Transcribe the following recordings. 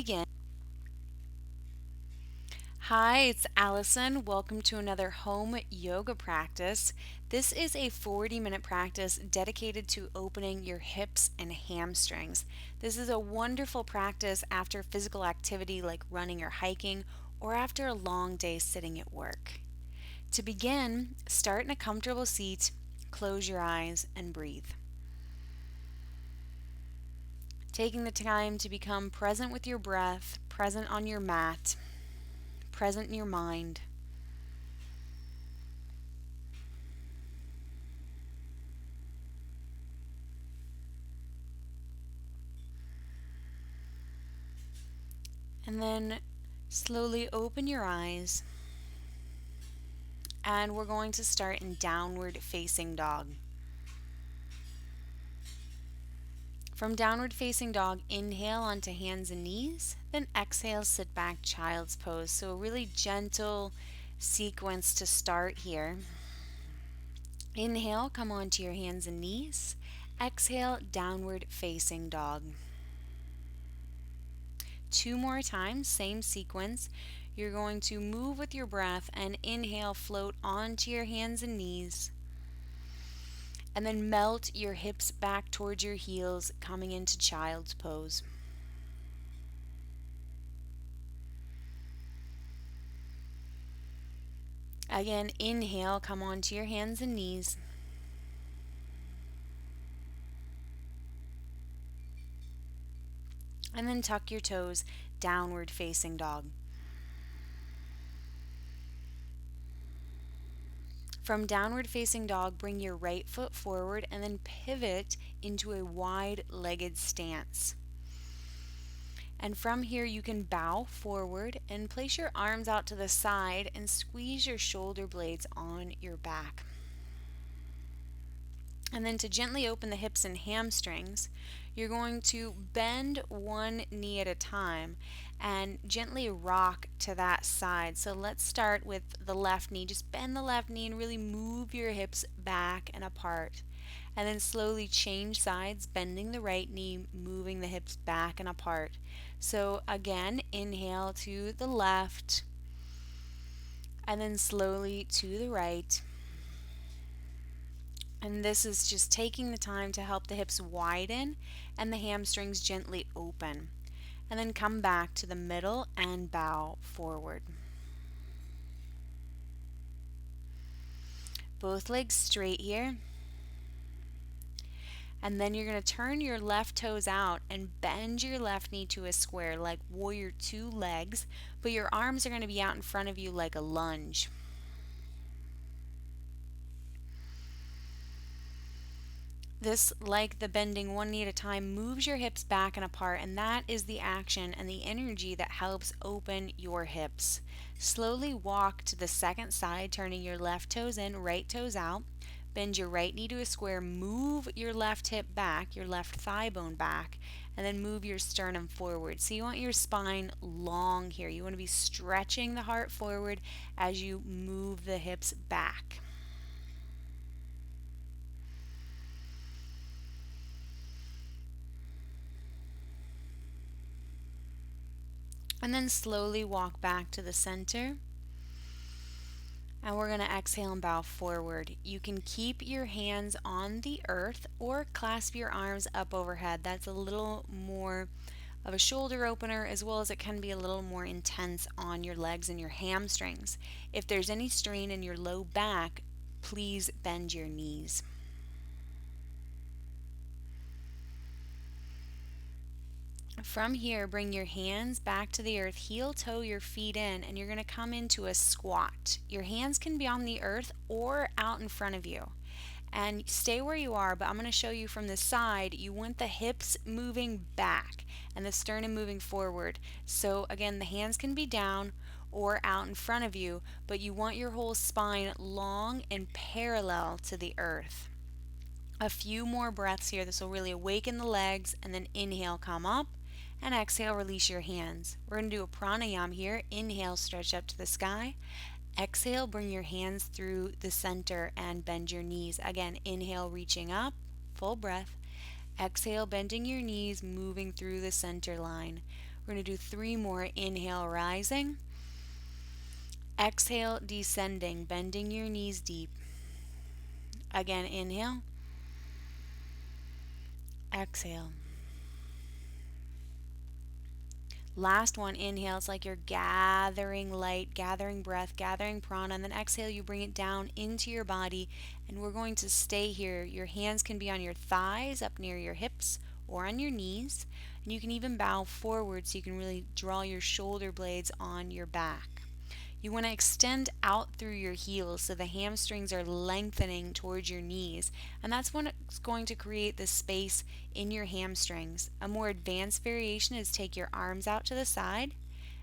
Begin. Hi, it's Alison. Welcome to another home yoga practice. This is a 40-minute practice dedicated to opening your hips and hamstrings. This is a wonderful practice after physical activity like running or hiking, or after a long day sitting at work. To begin, start in a comfortable seat, close your eyes, and breathe. Taking the time to become present with your breath, present on your mat, present in your mind. And then slowly open your eyes, and we're going to start in downward facing dog. From downward facing dog, inhale onto hands and knees, then exhale, sit back, child's pose. So a really gentle sequence to start here. Inhale, come onto your hands and knees. Exhale, downward facing dog. Two more times, same sequence. You're going to move with your breath and inhale, float onto your hands and knees. And then melt your hips back towards your heels, coming into child's pose. Again, inhale, come onto your hands and knees. And then tuck your toes, downward facing dog. From downward facing dog, bring your right foot forward and then pivot into a wide-legged stance. And from here you can bow forward and place your arms out to the side and squeeze your shoulder blades on your back. And then to gently open the hips and hamstrings, you're going to bend one knee at a time and gently rock to that side. So let's start with the left knee. Just bend the left knee and really move your hips back and apart. And then slowly change sides, bending the right knee, moving the hips back and apart. So again, inhale to the left, and then slowly to the right. And this is just taking the time to help the hips widen and the hamstrings gently open. And then come back to the middle and bow forward. Both legs straight here. And then you're going to turn your left toes out and bend your left knee to a square like warrior two legs, but your arms are going to be out in front of you like a lunge. This, like the bending one knee at a time, moves your hips back and apart, and that is the action and the energy that helps open your hips. Slowly walk to the second side, turning your left toes in, right toes out. Bend your right knee to a square, move your left hip back, your left thigh bone back, and then move your sternum forward. So you want your spine long here. You want to be stretching the heart forward as you move the hips back. And then slowly walk back to the center. And we're going to exhale and bow forward. You can keep your hands on the earth or clasp your arms up overhead. That's a little more of a shoulder opener, as well as it can be a little more intense on your legs and your hamstrings. If there's any strain in your low back, please bend your knees. From here, bring your hands back to the earth, heel toe your feet in, and you're going to come into a squat. Your hands can be on the earth or out in front of you. And stay where you are, but I'm going to show you from the side. You want the hips moving back and the sternum moving forward. So again, the hands can be down or out in front of you, but you want your whole spine long and parallel to the earth. A few more breaths here. This will really awaken the legs, and then inhale, come up, and exhale, release your hands. We're going to do a pranayama here. Inhale, stretch up to the sky. Exhale, bring your hands through the center and bend your knees. Again, inhale, reaching up, full breath. Exhale, bending your knees, moving through the center line. We're going to do 3 more. Inhale, rising. Exhale, descending, bending your knees deep. Again, inhale. Exhale. Last one, inhale, it's like you're gathering light, gathering breath, gathering prana, and then exhale, you bring it down into your body, and we're going to stay here. Your hands can be on your thighs, up near your hips, or on your knees, and you can even bow forward so you can really draw your shoulder blades on your back. You want to extend out through your heels so the hamstrings are lengthening towards your knees, and that's when it's going to create this space in your hamstrings. A more advanced variation is take your arms out to the side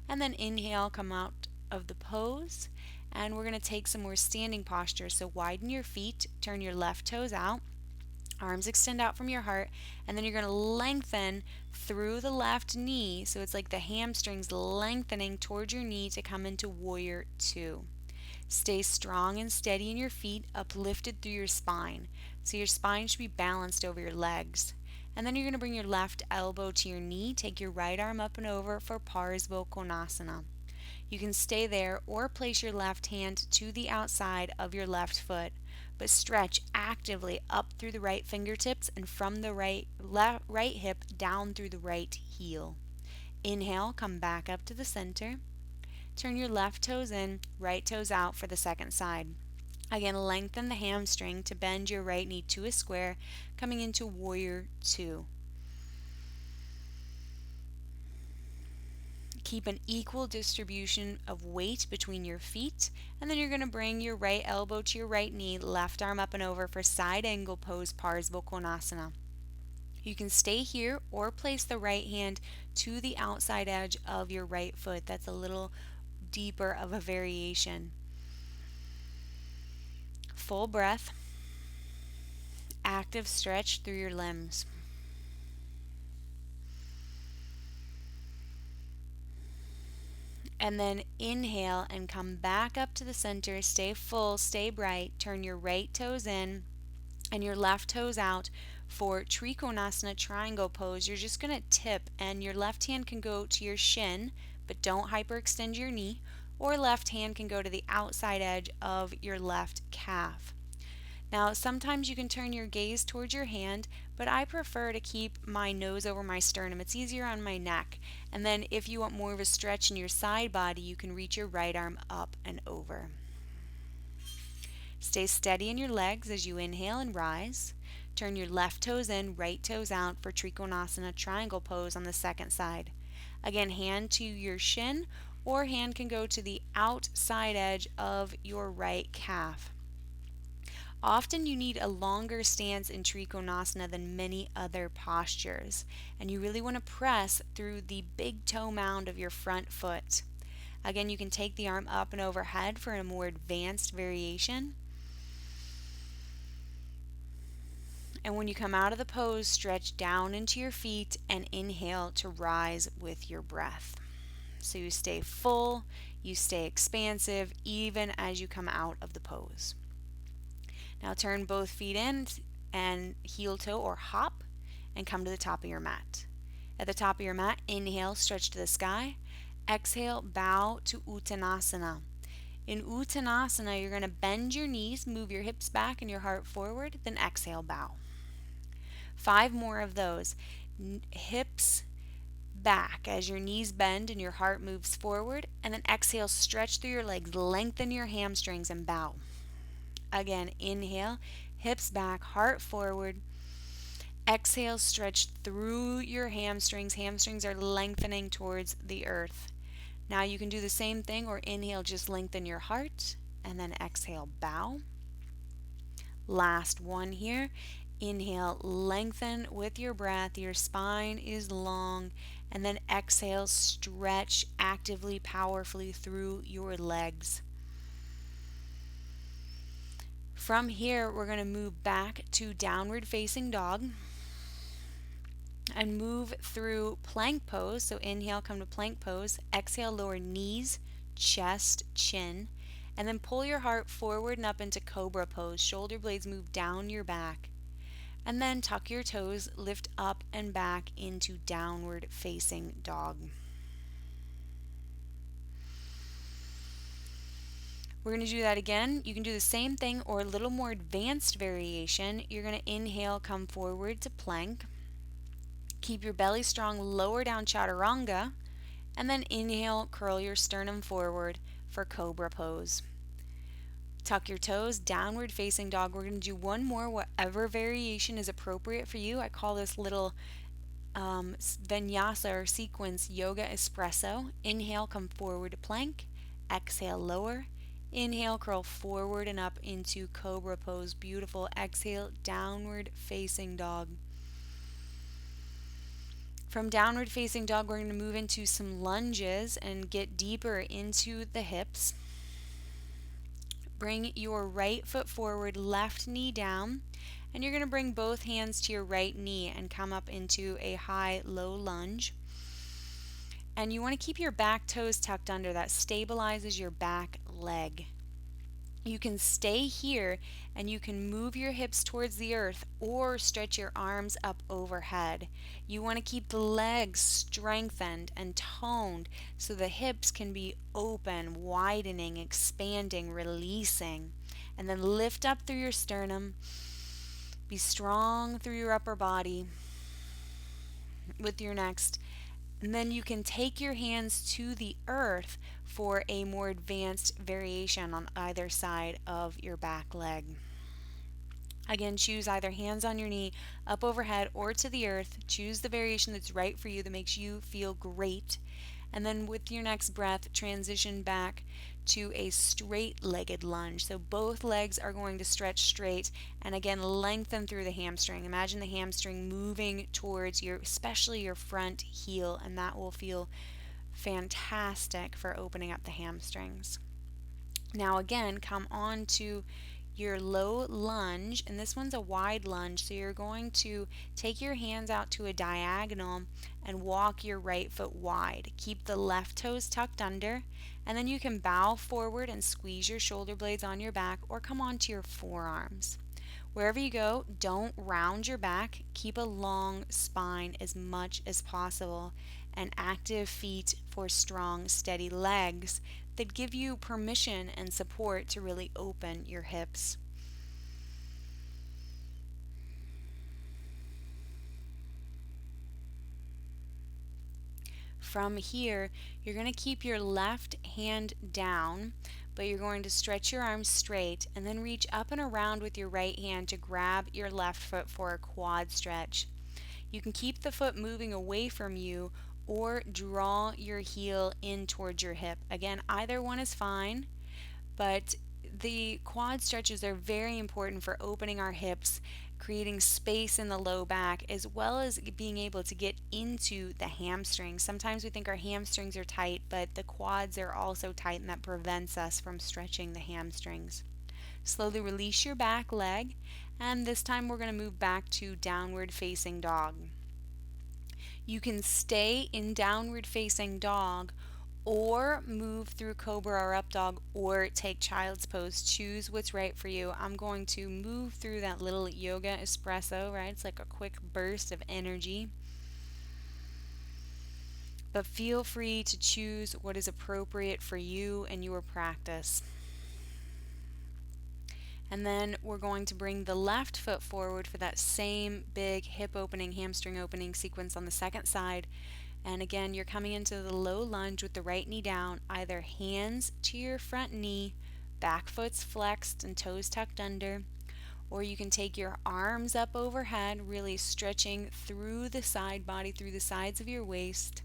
and then inhale, come out of the pose, and we're going to take some more standing posture. So widen your feet, turn your left toes out. Arms extend out from your heart, and then you're going to lengthen through the left knee. So it's like the hamstrings lengthening towards your knee to come into warrior 2. Stay strong and steady in your feet, uplifted through your spine. So your spine should be balanced over your legs. And then you're going to bring your left elbow to your knee, take your right arm up and over for Parsva Konasana. You can stay there or place your left hand to the outside of your left foot, but stretch actively up through the right fingertips and from the right hip down through the right heel. Inhale, come back up to the center. Turn your left toes in, right toes out for the second side. Again, lengthen the hamstring to bend your right knee to a square, coming into warrior 2. Keep an equal distribution of weight between your feet, and then you're going to bring your right elbow to your right knee, left arm up and over for side angle pose, Parsva Konasana. You can stay here or place the right hand to the outside edge of your right foot. That's a little deeper of a variation. Full breath, active stretch through your limbs. And then inhale and come back up to the center. Stay full, stay bright. Turn your right toes in and your left toes out for Trikonasana triangle pose. You're just going to tip, and your left hand can go to your shin, but don't hyperextend your knee, or left hand can go to the outside edge of your left calf. Now, sometimes you can turn your gaze towards your hand, but I prefer to keep my nose over my sternum. It's easier on my neck. And then if you want more of a stretch in your side body, you can reach your right arm up and over. Stay steady in your legs as you inhale and rise. Turn your left toes in, right toes out for Trikonasana triangle pose on the second side. Again, hand to your shin, or hand can go to the outside edge of your right calf. Often you need a longer stance in Trikonasana than many other postures, and you really want to press through the big toe mound of your front foot. Again, you can take the arm up and overhead for a more advanced variation. And when you come out of the pose, stretch down into your feet and inhale to rise with your breath. So you stay full, you stay expansive, even as you come out of the pose. Now turn both feet in and heel toe or hop and come to the top of your mat. At the top of your mat, inhale, stretch to the sky. Exhale, bow to Uttanasana. In Uttanasana, you're going to bend your knees, move your hips back and your heart forward, then exhale, bow. 5 more of those. Hips back as your knees bend and your heart moves forward, and then exhale, stretch through your legs, lengthen your hamstrings and bow. Again, inhale, hips back, heart forward. Exhale, stretch through your hamstrings. Hamstrings are lengthening towards the earth. Now you can do the same thing, or inhale, just lengthen your heart, and then exhale, bow. Last one here. Inhale, lengthen with your breath. Your spine is long. And then exhale, stretch actively, powerfully through your legs. From here, we're going to move back to downward facing dog and move through plank pose. So inhale, come to plank pose. Exhale, lower knees, chest, chin, and then pull your heart forward and up into cobra pose. Shoulder blades move down your back. And then tuck your toes, lift up and back into downward facing dog. We're going to do that again. You can do the same thing or a little more advanced variation. You're going to inhale, come forward to plank. Keep your belly strong, lower down chaturanga, and then inhale, curl your sternum forward for cobra pose. Tuck your toes, downward facing dog. We're going to do one more, whatever variation is appropriate for you. I call this little vinyasa or sequence yoga espresso. Inhale, come forward to plank. Exhale, lower. Inhale, curl forward and up into cobra pose. Beautiful. Exhale, downward facing dog. From downward facing dog, we're going to move into some lunges and get deeper into the hips. Bring your right foot forward, left knee down, and you're going to bring both hands to your right knee and come up into a high-low lunge. And you want to keep your back toes tucked under. That stabilizes your back leg. You can stay here and you can move your hips towards the earth or stretch your arms up overhead. You want to keep the legs strengthened and toned so the hips can be open, widening, expanding, releasing. And then lift up through your sternum. Be strong through your upper body with your next. And then you can take your hands to the earth for a more advanced variation on either side of your back leg. Again, choose either hands on your knee, up overhead, or to the earth. Choose the variation that's right for you, that makes you feel great. And then with your next breath, transition back to a straight-legged lunge. So both legs are going to stretch straight, and again, lengthen through the hamstring. Imagine the hamstring moving towards especially your front heel, and that will feel fantastic for opening up the hamstrings. Now again, come on to your low lunge, and this one's a wide lunge, so you're going to take your hands out to a diagonal and walk your right foot wide. Keep the left toes tucked under, and then you can bow forward and squeeze your shoulder blades on your back or come onto your forearms. Wherever you go, don't round your back. Keep a long spine as much as possible, and active feet for strong, steady legs that give you permission and support to really open your hips. From here, you're going to keep your left hand down, but you're going to stretch your arms straight and then reach up and around with your right hand to grab your left foot for a quad stretch. You can keep the foot moving away from you or draw your heel in towards your hip. Again, either one is fine, but the quad stretches are very important for opening our hips, creating space in the low back, as well as being able to get into the hamstrings. Sometimes we think our hamstrings are tight, but the quads are also tight, and that prevents us from stretching the hamstrings. Slowly release your back leg, and this time we're going to move back to downward facing dog. You can stay in downward facing dog or move through cobra or up dog or take child's pose. Choose what's right for you. I'm going to move through that little yoga espresso, right? It's like a quick burst of energy. But feel free to choose what is appropriate for you and your practice. And then we're going to bring the left foot forward for that same big hip opening, hamstring opening sequence on the second side. And again, you're coming into the low lunge with the right knee down, either hands to your front knee, back foot's flexed and toes tucked under, or you can take your arms up overhead, really stretching through the side body, through the sides of your waist.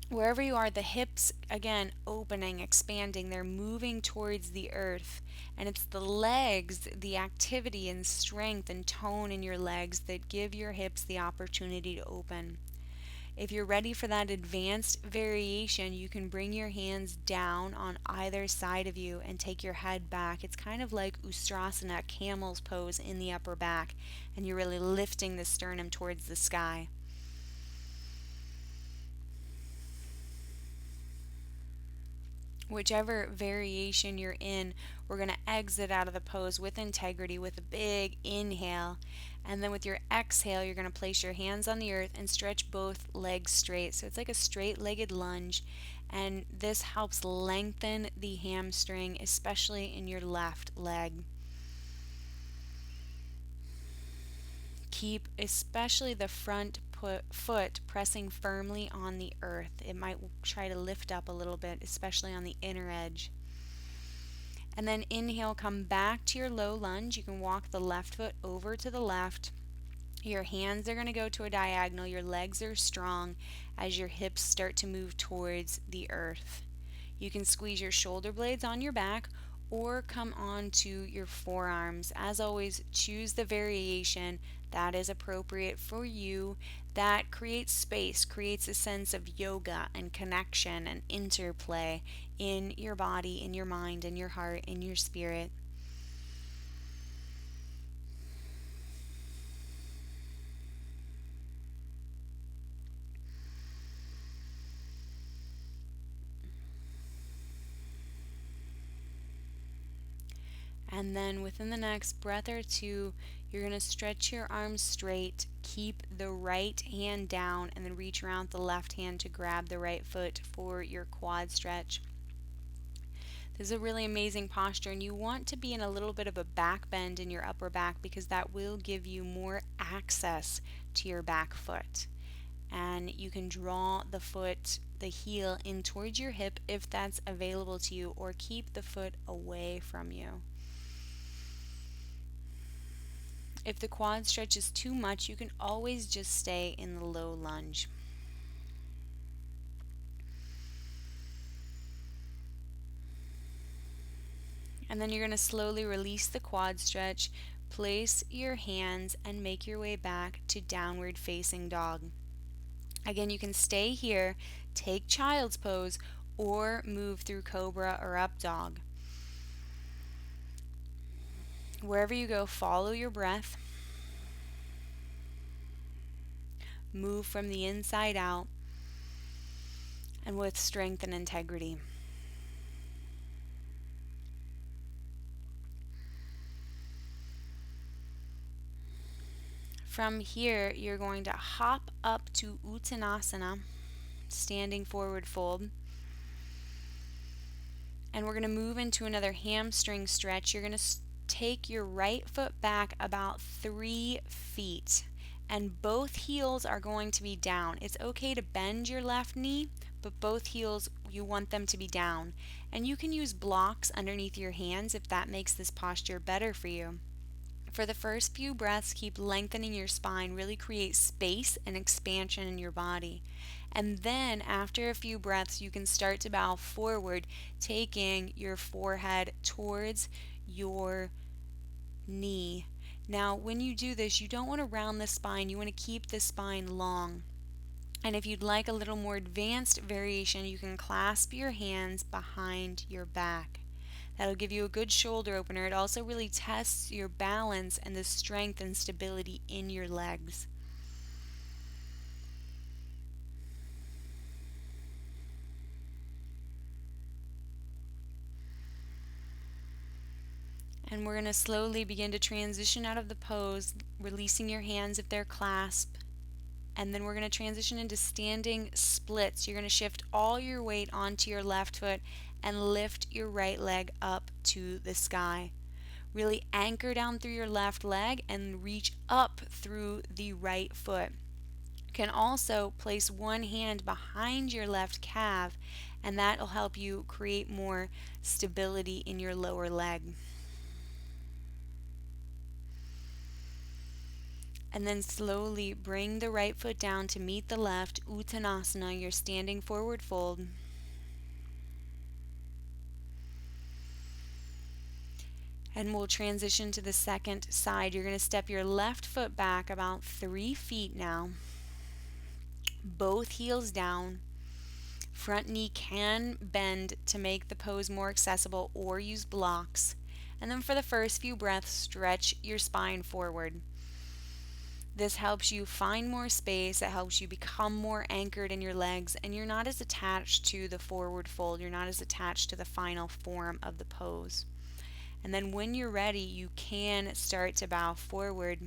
Wherever you are, the hips, again, opening, expanding, they're moving towards the earth. And it's the legs, the activity and strength and tone in your legs that give your hips the opportunity to open. If you're ready for that advanced variation, you can bring your hands down on either side of you and take your head back. It's kind of like Ustrasana, camel's pose in the upper back, and you're really lifting the sternum towards the sky. Whichever variation you're in, we're going to exit out of the pose with integrity with a big inhale, And then with your exhale, you're going to place your hands on the earth and stretch both legs straight. So it's like a straight-legged lunge, and this helps lengthen the hamstring, especially in your left leg. Keep especially the front foot pressing firmly on the earth. It might try to lift up a little bit, especially on the inner edge. And then inhale, come back to your low lunge. You can walk the left foot over to the left. Your hands are going to go to a diagonal. Your legs are strong as your hips start to move towards the earth. You can squeeze your shoulder blades on your back or come onto your forearms. As always, choose the variation that is appropriate for you, that creates space, creates a sense of yoga and connection and interplay in your body, in your mind, in your heart, in your spirit. And then within the next breath or two, you're going to stretch your arms straight, keep the right hand down, and then reach around the left hand to grab the right foot for your quad stretch. This is a really amazing posture, and you want to be in a little bit of a back bend in your upper back because that will give you more access to your back foot. And you can draw the foot, the heel, in towards your hip if that's available to you, or keep the foot away from you. If the quad stretch is too much, you can always just stay in the low lunge. And then you're going to slowly release the quad stretch, place your hands, and make your way back to downward facing dog. Again, you can stay here, take child's pose, or move through cobra or up dog. Wherever you go, follow your breath. Move from the inside out and with strength and integrity. From here, you're going to hop up to Uttanasana, standing forward fold. And we're going to move into another hamstring stretch. You're going to take your right foot back about 3 feet, and both heels are going to be down. It's okay to bend your left knee, but both heels, you want them to be down. And you can use blocks underneath your hands if that makes this posture better for you. For the first few breaths, keep lengthening your spine, really create space and expansion in your body. And then after a few breaths, you can start to bow forward, taking your forehead towards your knee. Now, when you do this, you don't want to round the spine, you want to keep the spine long. And if you'd like a little more advanced variation, you can clasp your hands behind your back. That'll give you a good shoulder opener. It also really tests your balance and the strength and stability in your legs. And we're going to slowly begin to transition out of the pose, releasing your hands if they're clasped. And then we're going to transition into standing splits. You're going to shift all your weight onto your left foot and lift your right leg up to the sky. Really anchor down through your left leg and reach up through the right foot. You can also place one hand behind your left calf, and that will help you create more stability in your lower leg. And then slowly bring the right foot down to meet the left, Uttanasana, your standing forward fold. And we'll transition to the second side. You're going to step your left foot back about 3 feet now. Both heels down. Front knee can bend to make the pose more accessible or use blocks. And then for the first few breaths, stretch your spine forward. This helps you find more space, it helps you become more anchored in your legs, and you're not as attached to the forward fold, you're not as attached to the final form of the pose. And then when you're ready, you can start to bow forward.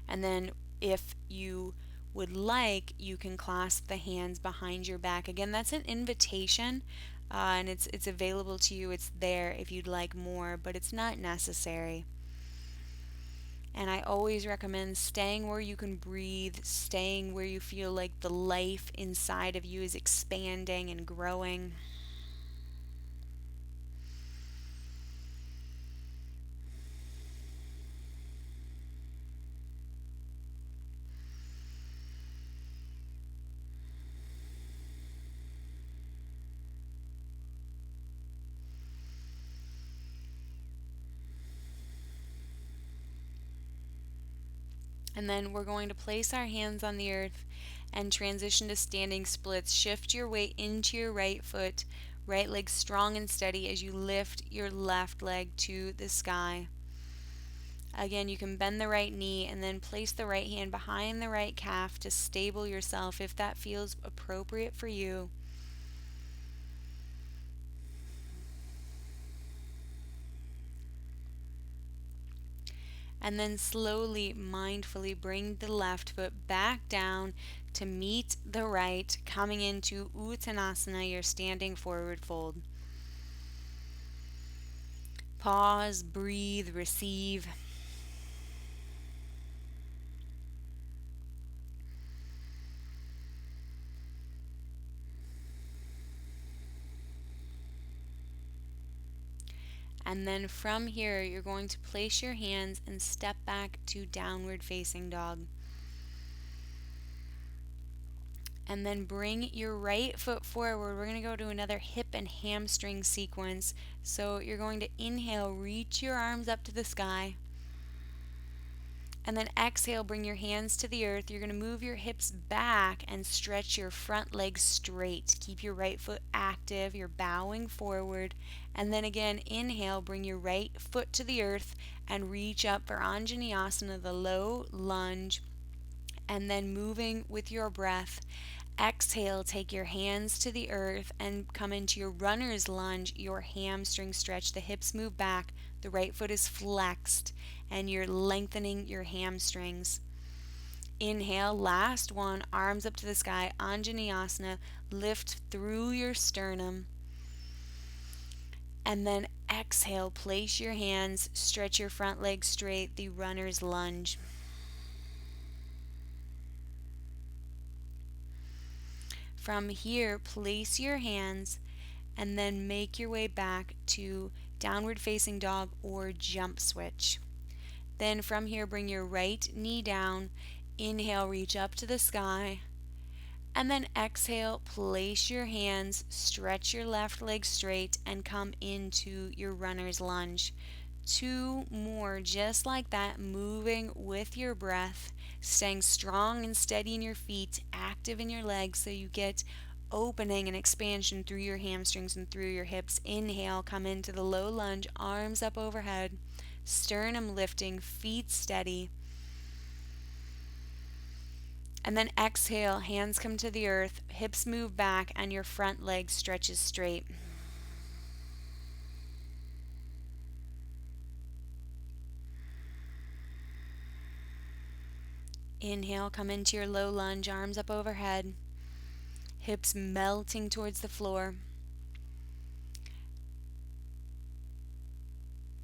And then if you would like, you can clasp the hands behind your back. Again, that's an invitation, and it's available to you. It's there if you'd like more, but it's not necessary. And I always recommend staying where you can breathe, staying where you feel like the life inside of you is expanding and growing. And then we're going to place our hands on the earth and transition to standing splits. Shift your weight into your right foot, right leg strong and steady as you lift your left leg to the sky. Again, you can bend the right knee and then place the right hand behind the right calf to stable yourself if that feels appropriate for you. And then slowly, mindfully bring the left foot back down to meet the right, coming into Uttanasana, your standing forward fold. Pause, breathe, receive. And then from here, you're going to place your hands and step back to downward facing dog. And then bring your right foot forward. We're going to go to another hip and hamstring sequence. So you're going to inhale, reach your arms up to the sky. And then exhale, bring your hands to the earth. You're going to move your hips back and stretch your front leg straight. Keep your right foot active. You're bowing forward. And then again, inhale, bring your right foot to the earth and reach up for Anjaneyasana, the low lunge. And then moving with your breath. Exhale, take your hands to the earth and come into your runner's lunge, your hamstring stretch. The hips move back, the right foot is flexed, and you're lengthening your hamstrings. Inhale, last one, arms up to the sky, Anjaneyasana, lift through your sternum. And then exhale, place your hands, stretch your front leg straight, the runner's lunge. From here, place your hands and then make your way back to downward facing dog or jump switch. Then from here, bring your right knee down. Inhale, reach up to the sky. And then exhale, place your hands, stretch your left leg straight, and come into your runner's lunge. 2 more, just like that, moving with your breath, staying strong and steady in your feet, active in your legs so you get opening and expansion through your hamstrings and through your hips. Inhale, come into the low lunge, arms up overhead, sternum lifting, feet steady. And then exhale, hands come to the earth, hips move back, and your front leg stretches straight. Inhale, come into your low lunge, arms up overhead, hips melting towards the floor.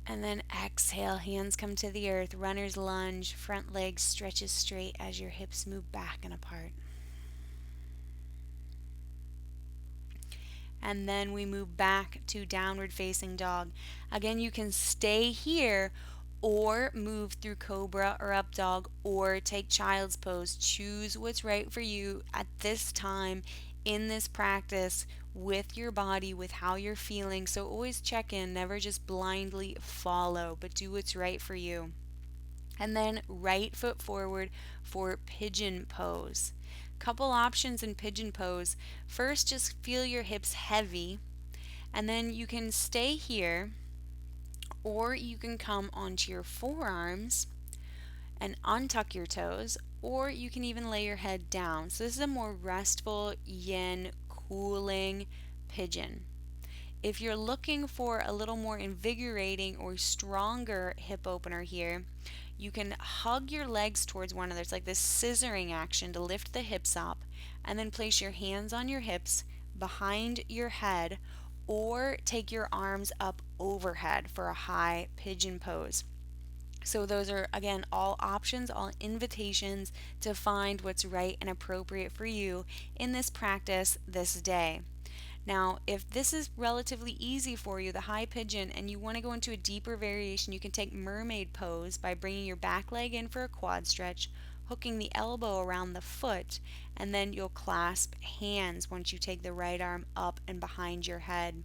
And then exhale, hands come to the earth, runner's lunge, front leg stretches straight as your hips move back and apart. And then we move back to downward facing dog. Again, you can stay here or move through cobra or up dog or take child's pose. Choose what's right for you at this time in this practice with your body, with how you're feeling. So always check in, never just blindly follow, but do what's right for you. And then right foot forward for pigeon pose. Couple options in pigeon pose. First, just feel your hips heavy, and then you can stay here, or you can come onto your forearms and untuck your toes, or you can even lay your head down. So this is a more restful yin, cooling pigeon. If you're looking for a little more invigorating or stronger hip opener here, you can hug your legs towards one another. It's like this scissoring action to lift the hips up, and then place your hands on your hips behind your head, or take your arms up overhead for a high pigeon pose. So those are, again, all options, all invitations to find what's right and appropriate for you in this practice this day. Now, if this is relatively easy for you, the high pigeon, and you want to go into a deeper variation, you can take mermaid pose by bringing your back leg in for a quad stretch, hooking the elbow around the foot, and then you'll clasp hands once you take the right arm up and behind your head.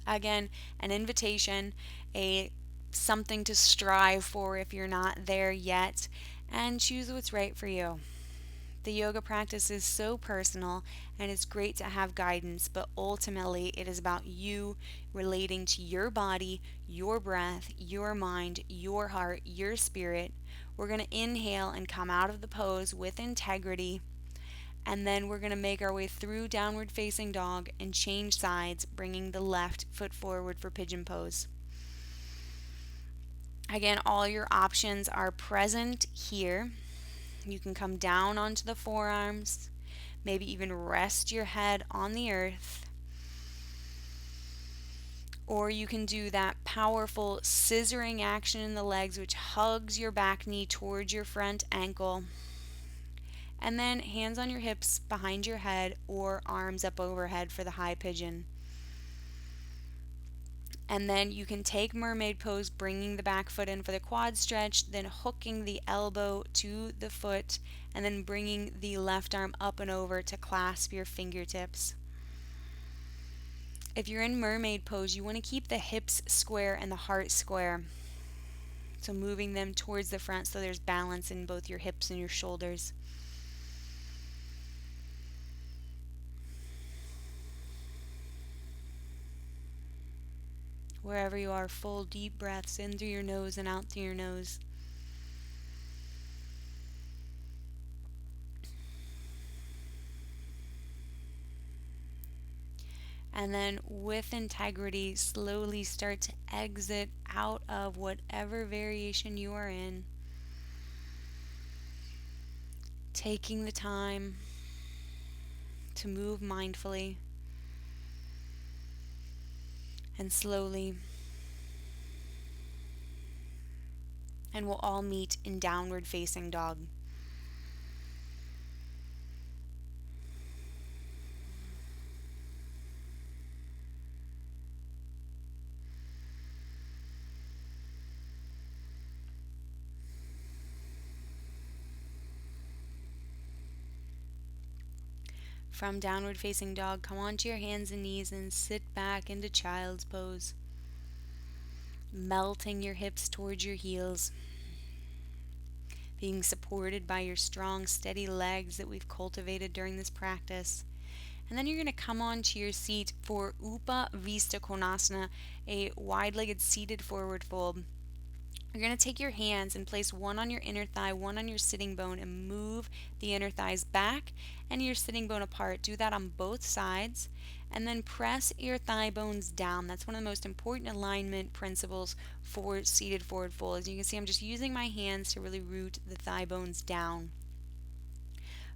Again, an invitation, a something to strive for if you're not there yet, and choose what's right for you. The yoga practice is so personal, and it's great to have guidance, but ultimately it is about you relating to your body, your breath, your mind, your heart, your spirit. We're going to inhale and come out of the pose with integrity, and then we're going to make our way through downward facing dog and change sides, bringing the left foot forward for pigeon pose. Again, all your options are present here. You can come down onto the forearms, maybe even rest your head on the earth. Or you can do that powerful scissoring action in the legs, which hugs your back knee towards your front ankle. And then hands on your hips behind your head, or arms up overhead for the high pigeon. And then you can take mermaid pose, bringing the back foot in for the quad stretch, then hooking the elbow to the foot, and then bringing the left arm up and over to clasp your fingertips. If you're in mermaid pose, you want to keep the hips square and the heart square. So moving them towards the front so there's balance in both your hips and your shoulders. Wherever you are, full deep breaths in through your nose and out through your nose. And then with integrity, slowly start to exit out of whatever variation you are in. Taking the time to move mindfully and slowly. And we'll all meet in downward facing dog. From downward facing dog, come onto your hands and knees and sit back into child's pose. Melting your hips towards your heels. Being supported by your strong, steady legs that we've cultivated during this practice. And then you're going to come onto your seat for Upavista Konasana, a wide-legged seated forward fold. You're going to take your hands and place one on your inner thigh, one on your sitting bone, and move the inner thighs back and your sitting bone apart. Do that on both sides, and then press your thigh bones down. That's one of the most important alignment principles for seated forward fold. As you can see, I'm just using my hands to really root the thigh bones down.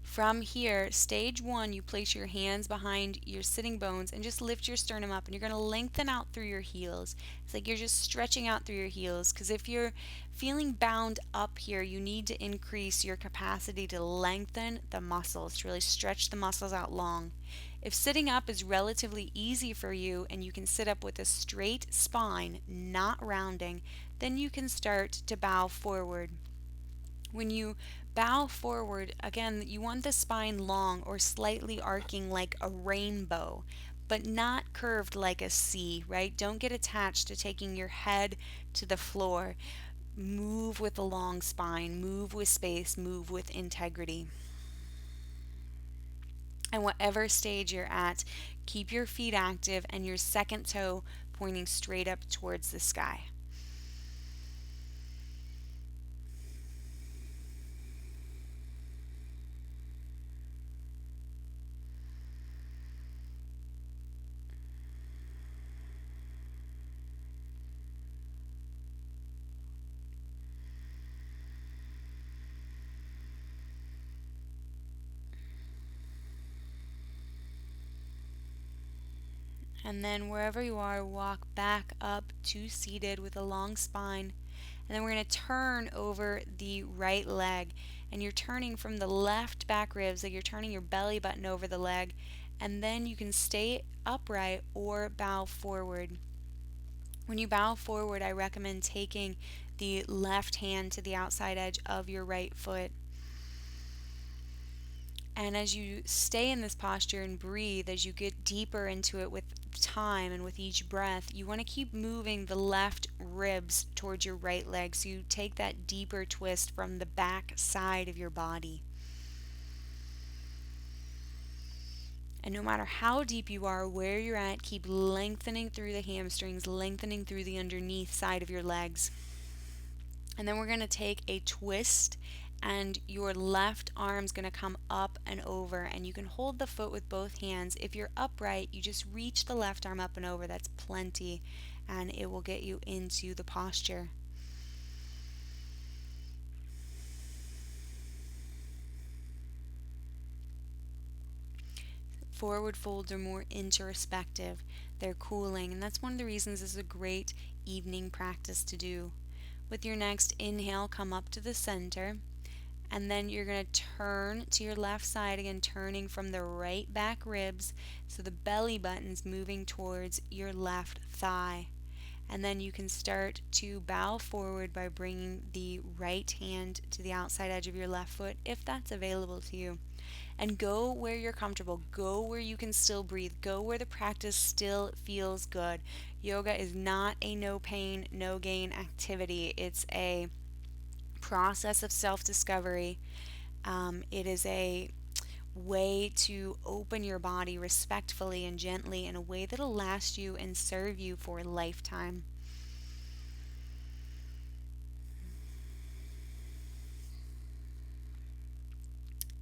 From here, stage one, you place your hands behind your sitting bones and just lift your sternum up, and you're going to lengthen out through your heels. It's like you're just stretching out through your heels, because if you're feeling bound up here, you need to increase your capacity to lengthen the muscles, to really stretch the muscles out long. If sitting up is relatively easy for you and you can sit up with a straight spine, not rounding, then you can start to bow forward. When you bow forward, again, you want the spine long or slightly arcing like a rainbow, but not curved like a C, right? Don't get attached to taking your head to the floor. Move with a long spine, move with space, move with integrity. And whatever stage you're at, keep your feet active and your second toe pointing straight up towards the sky. And then wherever you are, walk back up to seated with a long spine. And then we're going to turn over the right leg. And you're turning from the left back ribs, like you're turning your belly button over the leg. And then you can stay upright or bow forward. When you bow forward, I recommend taking the left hand to the outside edge of your right foot. And as you stay in this posture and breathe, as you get deeper into it with time and with each breath, you want to keep moving the left ribs towards your right leg. So you take that deeper twist from the back side of your body. And no matter how deep you are, where you're at, keep lengthening through the hamstrings, lengthening through the underneath side of your legs. And then we're going to take a twist, and your left arm's going to come up and over, and you can hold the foot with both hands. If you're upright, you just reach the left arm up and over. That's plenty, and it will get you into the posture. Forward folds are more introspective. They're cooling, and that's one of the reasons this is a great evening practice to do. With your next inhale, come up to the center. And then you're going to turn to your left side again, turning from the right back ribs, so the belly button's moving towards your left thigh. And then you can start to bow forward by bringing the right hand to the outside edge of your left foot, if that's available to you. And go where you're comfortable. Go where you can still breathe. Go where the practice still feels good. Yoga is not a no pain, no gain activity. It's a process of self-discovery. It is a way to open your body respectfully and gently in a way that'll last you and serve you for a lifetime.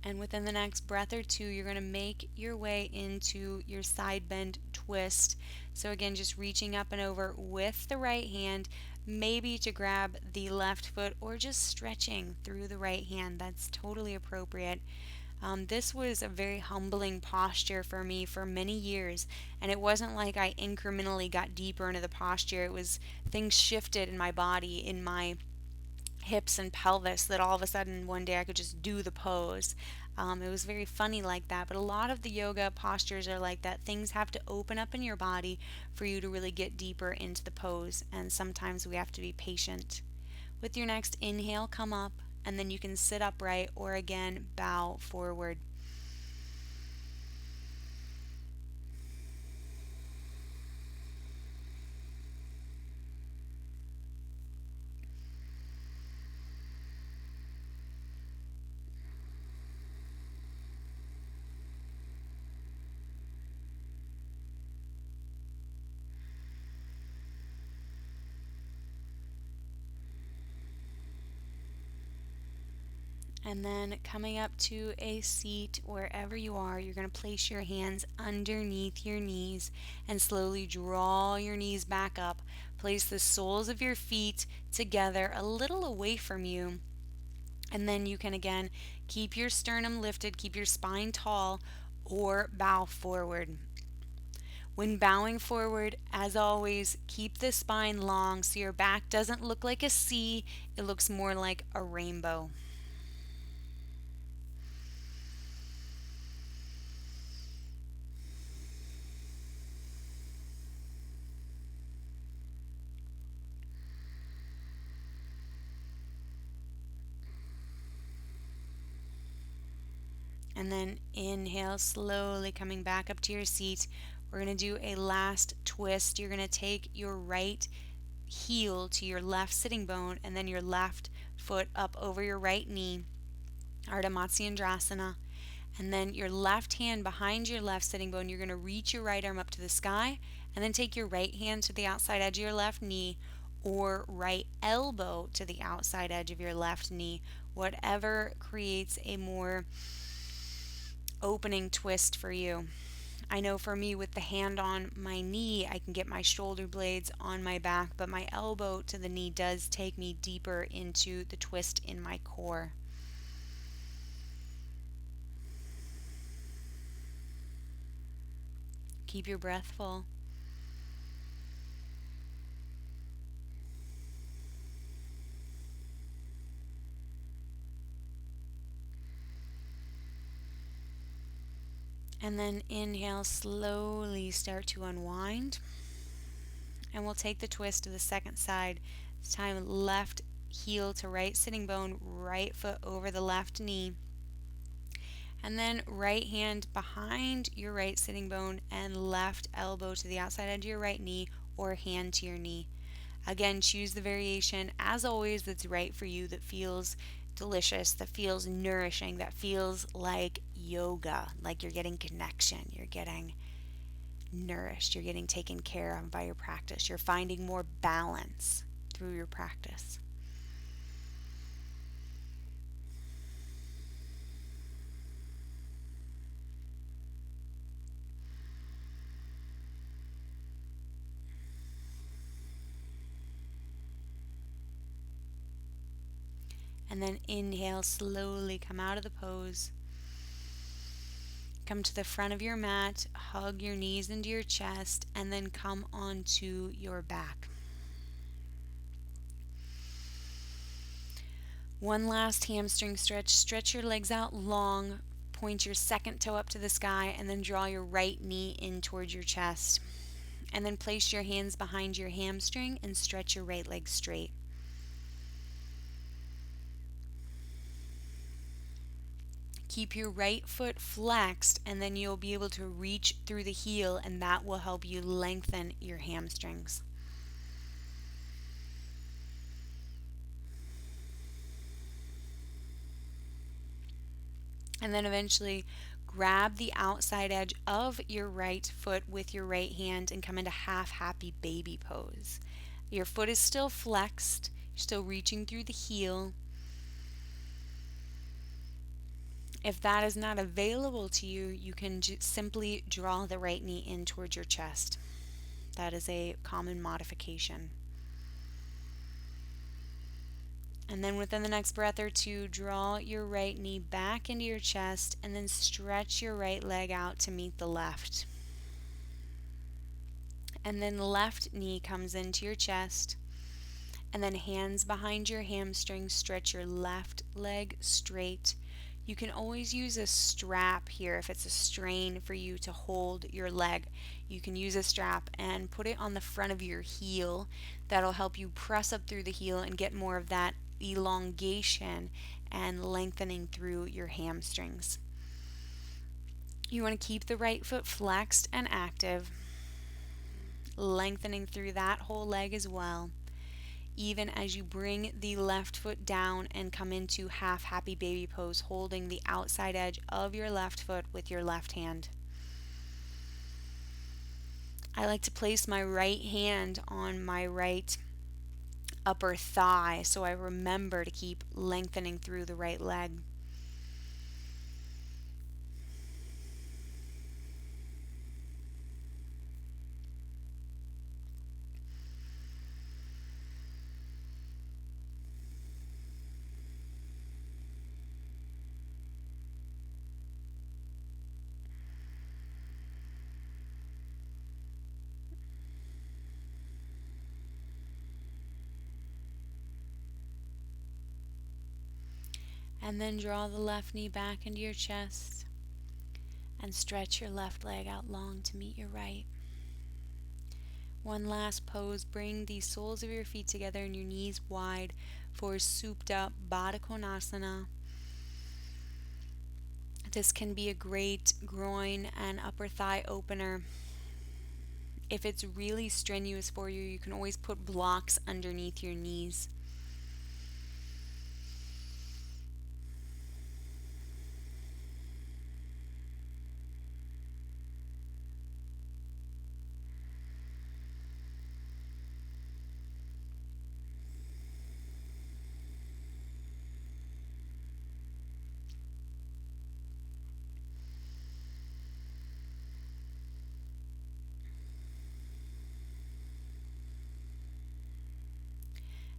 And within the next breath or two, you're going to make your way into your side bend twist. So again, just reaching up and over with the right hand, maybe to grab the left foot, or just stretching through the right hand. That's totally appropriate. This was a very humbling posture for me for many years, and it wasn't like I incrementally got deeper into the posture. It was things shifted in my body, in my hips and pelvis, that all of a sudden one day I could just do the pose. It was very funny like that, but a lot of the yoga postures are like that. Things have to open up in your body for you to really get deeper into the pose, and sometimes we have to be patient. With your next inhale, come up, and then you can sit upright or again bow forward. And then coming up to a seat wherever you are, you're going to place your hands underneath your knees and slowly draw your knees back up. Place the soles of your feet together a little away from you. And then you can again keep your sternum lifted, keep your spine tall, or bow forward. When bowing forward, as always, keep the spine long so your back doesn't look like a C, it looks more like a rainbow. And then inhale, slowly coming back up to your seat. We're going to do a last twist. You're going to take your right heel to your left sitting bone and then your left foot up over your right knee, Ardha Matsyendrasana. And then your left hand behind your left sitting bone, you're going to reach your right arm up to the sky and then take your right hand to the outside edge of your left knee, or right elbow to the outside edge of your left knee, whatever creates a more opening twist for you. I know for me, with the hand on my knee, I can get my shoulder blades on my back, but my elbow to the knee does take me deeper into the twist in my core. Keep your breath full. And then inhale, slowly start to unwind. And we'll take the twist to the second side. This time left heel to right sitting bone, right foot over the left knee. And then right hand behind your right sitting bone and left elbow to the outside edge of your right knee or hand to your knee. Again, choose the variation, as always, that's right for you, that feels delicious, that feels nourishing, that feels like yoga, like you're getting connection, you're getting nourished, you're getting taken care of by your practice, you're finding more balance through your practice. And then inhale, slowly come out of the pose. Come to the front of your mat, hug your knees into your chest, and then come onto your back. One last hamstring stretch. Stretch your legs out long, point your second toe up to the sky, and then draw your right knee in towards your chest. And then place your hands behind your hamstring and stretch your right leg straight. Keep your right foot flexed, and then you'll be able to reach through the heel, and that will help you lengthen your hamstrings. And then eventually grab the outside edge of your right foot with your right hand and come into half happy baby pose. Your foot is still flexed, you're still reaching through the heel. If that is not available to you, you can simply draw the right knee in towards your chest. That is a common modification. And then within the next breath or two, draw your right knee back into your chest and then stretch your right leg out to meet the left. And then left knee comes into your chest. And then hands behind your hamstring, stretch your left leg straight. You can always use a strap here if it's a strain for you to hold your leg. You can use a strap and put it on the front of your heel. That'll help you press up through the heel and get more of that elongation and lengthening through your hamstrings. You want to keep the right foot flexed and active, lengthening through that whole leg as well, even as you bring the left foot down and come into half happy baby pose, holding the outside edge of your left foot with your left hand. I like to place my right hand on my right upper thigh so I remember to keep lengthening through the right leg. And then draw the left knee back into your chest and stretch your left leg out long to meet your right. One last pose. Bring the soles of your feet together and your knees wide for souped up Baddha Konasana. This can be a great groin and upper thigh opener. If it's really strenuous for you, you can always put blocks underneath your knees.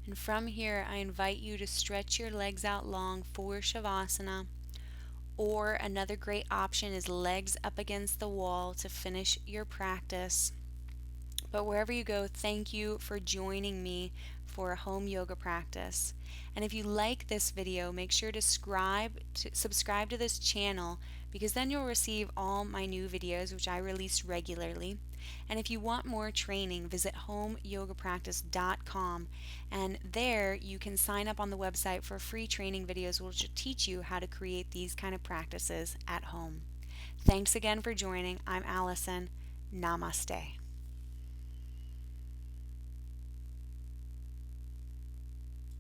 And from here, I invite you to stretch your legs out long for Shavasana. Or another great option is legs up against the wall to finish your practice. But wherever you go, thank you for joining me for a home yoga practice. And if you like this video, make sure to subscribe to this channel because then you'll receive all my new videos, which I release regularly. And if you want more training, visit homeyogapractice.com, and there you can sign up on the website for free training videos which will teach you how to create these kind of practices at home. Thanks again for joining. I'm Allison. Namaste.